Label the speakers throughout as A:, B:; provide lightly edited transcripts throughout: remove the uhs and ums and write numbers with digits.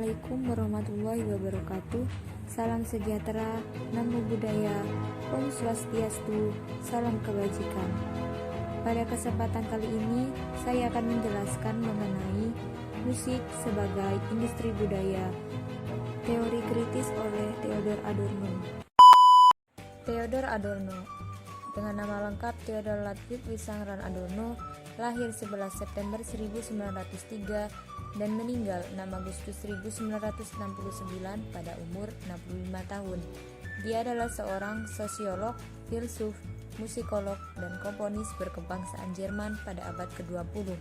A: Assalamualaikum warahmatullahi wabarakatuh. Salam sejahtera, namo buddhaya, Om Swastiastu, salam kebajikan. Pada kesempatan kali ini, saya akan menjelaskan mengenai musik sebagai industri budaya. Teori kritis oleh Theodor Adorno. Theodor Adorno, dengan nama lengkap Theodor Ludwig Wissengrad Adorno, lahir 11 September 1903 dan meninggal 6 Agustus 1969 pada umur 65 tahun. Dia adalah seorang sosiolog, filsuf, musikolog, dan komponis berkebangsaan Jerman pada abad ke-20.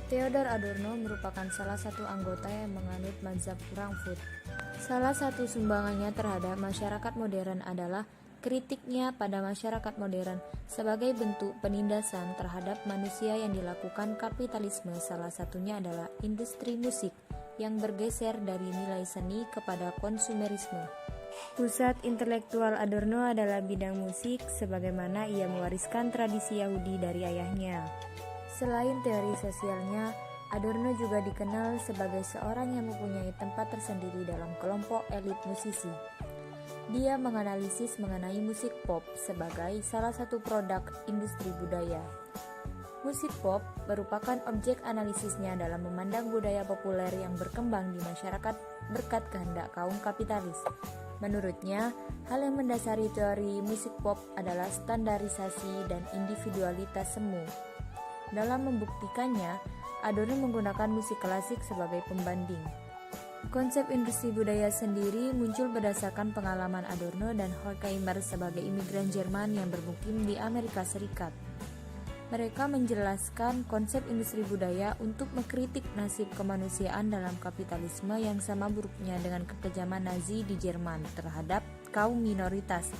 A: Theodor Adorno merupakan salah satu anggota yang menganut mazhab Frankfurt. Salah satu sumbangannya terhadap masyarakat modern adalah kritiknya pada masyarakat modern sebagai bentuk penindasan terhadap manusia yang dilakukan kapitalisme. Salah satunya adalah industri musik yang bergeser dari nilai seni kepada konsumerisme. Pusat intelektual Adorno adalah bidang musik, sebagaimana ia mewariskan tradisi Yahudi dari ayahnya. Selain teori sosialnya, Adorno juga dikenal sebagai seorang yang mempunyai tempat tersendiri dalam kelompok elit musisi. Dia menganalisis mengenai musik pop sebagai salah satu produk industri budaya. Musik pop merupakan objek analisisnya dalam memandang budaya populer yang berkembang di masyarakat berkat kehendak kaum kapitalis. Menurutnya, hal yang mendasari teori musik pop adalah standarisasi dan individualitas semu. Dalam membuktikannya, Adorno menggunakan musik klasik sebagai pembanding. Konsep industri budaya sendiri muncul berdasarkan pengalaman Adorno dan Horkheimer sebagai imigran Jerman yang bermukim di Amerika Serikat. Mereka menjelaskan konsep industri budaya untuk mengkritik nasib kemanusiaan dalam kapitalisme yang sama buruknya dengan kekejaman Nazi di Jerman terhadap kaum minoritas,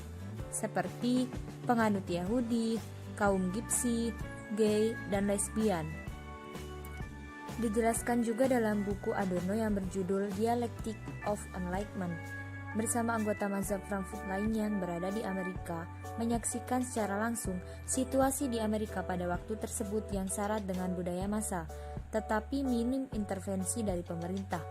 A: seperti penganut Yahudi, kaum Gypsy, gay, dan lesbian. Dijelaskan juga dalam buku Adorno yang berjudul Dialectic of Enlightenment. Bersama anggota mazhab Frankfurt lainnya yang berada di Amerika, menyaksikan secara langsung situasi di Amerika pada waktu tersebut yang syarat dengan budaya massa, tetapi minim intervensi dari pemerintah.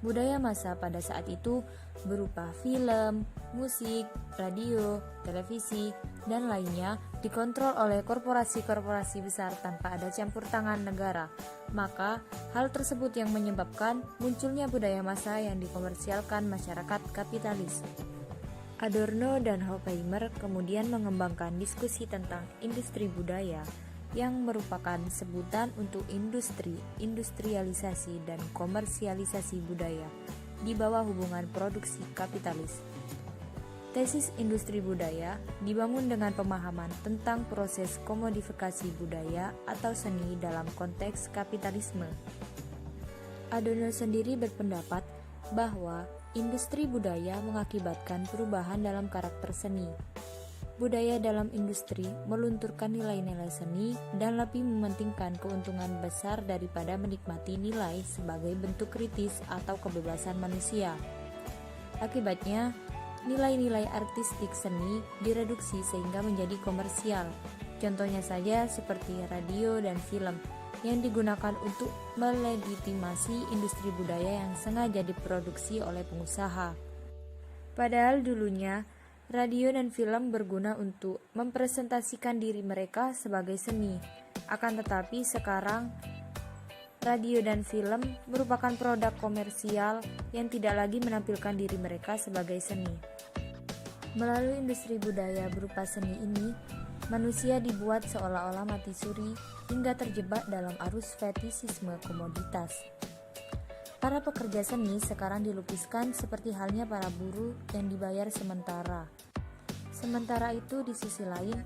A: Budaya massa pada saat itu berupa film, musik, radio, televisi, dan lainnya dikontrol oleh korporasi-korporasi besar tanpa ada campur tangan negara. Maka, hal tersebut yang menyebabkan munculnya budaya massa yang dikomersialkan masyarakat kapitalis. Adorno dan Horkheimer kemudian mengembangkan diskusi tentang industri budaya yang merupakan sebutan untuk industrialisasi dan komersialisasi budaya di bawah hubungan produksi kapitalis. Tesis industri budaya dibangun dengan pemahaman tentang proses komodifikasi budaya atau seni dalam konteks kapitalisme. Adorno sendiri berpendapat bahwa industri budaya mengakibatkan perubahan dalam karakter seni. Budaya dalam industri melunturkan nilai-nilai seni dan lebih mementingkan keuntungan besar daripada menikmati nilai sebagai bentuk kritis atau kebebasan manusia. Akibatnya, nilai-nilai artistik seni direduksi sehingga menjadi komersial. Contohnya saja seperti radio dan film yang digunakan untuk melegitimasi industri budaya yang sengaja diproduksi oleh pengusaha. Padahal dulunya, radio dan film berguna untuk mempresentasikan diri mereka sebagai seni. Akan tetapi sekarang, radio dan film merupakan produk komersial yang tidak lagi menampilkan diri mereka sebagai seni. Melalui industri budaya berupa seni ini, manusia dibuat seolah-olah mati suri hingga terjebak dalam arus fetisisme komoditas. Para pekerja seni sekarang dilukiskan seperti halnya para buruh yang dibayar sementara. Sementara itu, di sisi lain,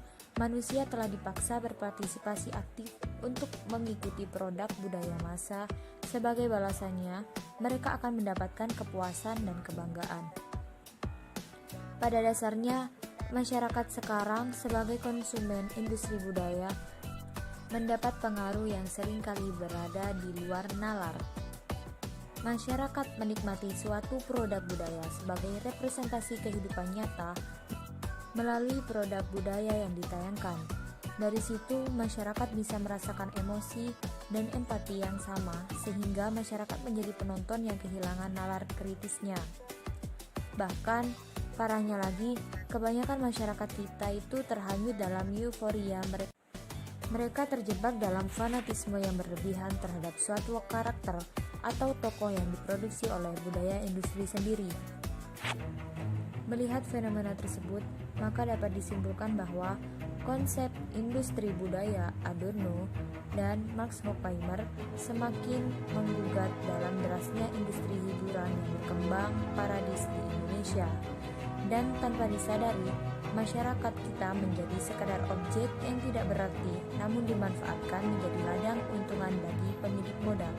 A: manusia telah dipaksa berpartisipasi aktif untuk mengikuti produk budaya massa. Sebagai balasannya, mereka akan mendapatkan kepuasan dan kebanggaan. Pada dasarnya, masyarakat sekarang sebagai konsumen industri budaya mendapat pengaruh yang seringkali berada di luar nalar. Masyarakat menikmati suatu produk budaya sebagai representasi kehidupan nyata melalui produk budaya yang ditayangkan. Dari situ, masyarakat bisa merasakan emosi dan empati yang sama, sehingga masyarakat menjadi penonton yang kehilangan nalar kritisnya. Bahkan, parahnya lagi, kebanyakan masyarakat kita itu terhanyut dalam euforia mereka terjebak dalam fanatisme yang berlebihan terhadap suatu karakter atau tokoh yang diproduksi oleh budaya industri sendiri. Melihat fenomena tersebut, maka dapat disimpulkan bahwa konsep industri budaya Adorno dan Max Horkheimer semakin menggugat dalam derasnya industri hiburan yang berkembang paradis di Indonesia. Dan tanpa disadari, masyarakat kita menjadi sekadar objek yang tidak berarti namun dimanfaatkan menjadi ladang untungan bagi pemilik modal.